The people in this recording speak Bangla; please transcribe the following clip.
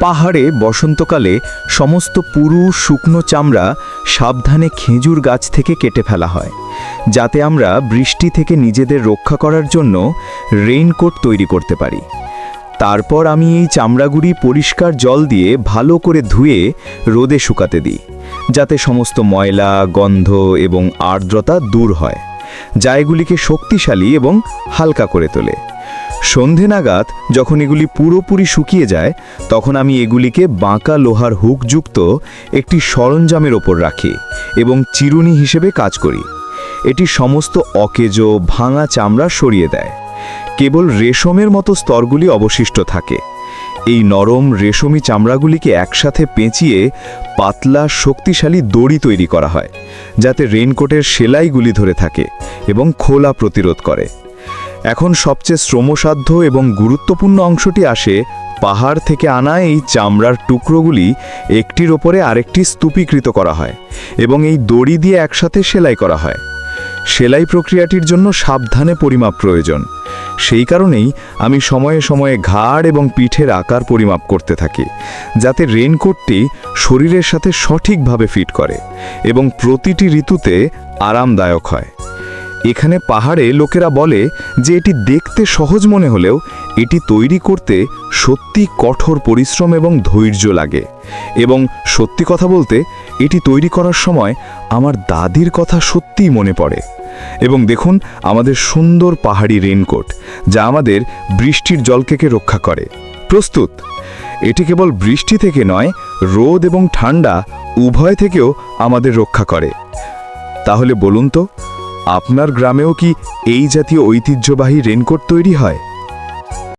পাহাড়ে বসন্তকালে সমস্ত পুরু শুকনো চামড়া সাবধানে খেজুর গাছ থেকে কেটে ফেলা হয়, যাতে আমরা বৃষ্টি থেকে নিজেদের রক্ষা করার জন্য রেইনকোট তৈরি করতে পারি। তারপর আমি এই চামড়াগুলি পরিষ্কার জল দিয়ে ভালো করে ধুয়ে রোদে শুকাতে দিই, যাতে সমস্ত ময়লা, গন্ধ এবং আর্দ্রতা দূর হয়, যা এগুলিকে শক্তিশালী এবং হালকা করে তোলে। সন্ধে নাগাদ যখন এগুলি পুরোপুরি শুকিয়ে যায়, তখন আমি এগুলিকে বাঁকা লোহার হুকযুক্ত একটি সরঞ্জামের ওপর রাখি এবং চিরুনি হিসেবে কাজ করি। এটি সমস্ত অকেজো, ভাঙা চামড়া সরিয়ে দেয়। কেবল রেশমের মতো স্তরগুলি অবশিষ্ট থাকে। এই নরম রেশমি চামড়াগুলিকে একসাথে পেঁচিয়ে পাতলা শক্তিশালী দড়ি তৈরি করা হয়, যাতে রেইনকোটের সেলাইগুলি ধরে থাকে এবং খোলা প্রতিরোধ করে। এখন সবচেয়ে শ্রমসাধ্য এবং গুরুত্বপূর্ণ অংশটি আসে। পাহাড় থেকে আনা এই চামড়ার টুকরোগুলি একটির ওপরে আরেকটি স্তূপীকৃত করা হয় এবং এই দড়ি দিয়ে একসাথে সেলাই করা হয়। সেলাই প্রক্রিয়াটির জন্য সাবধানে পরিমাপ প্রয়োজন। সেই কারণেই আমি সময়ে সময়ে ঘাড় এবং পিঠের আকার পরিমাপ করতে থাকি, যাতে রেইনকোটটি শরীরের সাথে সঠিকভাবে ফিট করে এবং প্রতিটি ঋতুতে আরামদায়ক হয়। এখানে পাহাড়ে লোকেরা বলে যে এটি দেখতে সহজ মনে হলেও এটি তৈরি করতে সত্যি কঠোর পরিশ্রম এবং ধৈর্য লাগে। এবং সত্যি কথা বলতে, এটি তৈরি করার সময় আমার দাদির কথা সত্যিই মনে পড়ে। এবং দেখুন আমাদের সুন্দর পাহাড়ি রেইনকোট, যা আমাদের বৃষ্টির জলকে রক্ষা করে। প্রস্তুত। এটি কেবল বৃষ্টি থেকে নয়, রোদ এবং ঠান্ডা উভয় থেকেও আমাদের রক্ষা করে। তাহলে বলুন তো, আপনার গ্রামেও কি এই জাতীয় ঐতিহ্যবাহী রেইনকোট তৈরি হয়?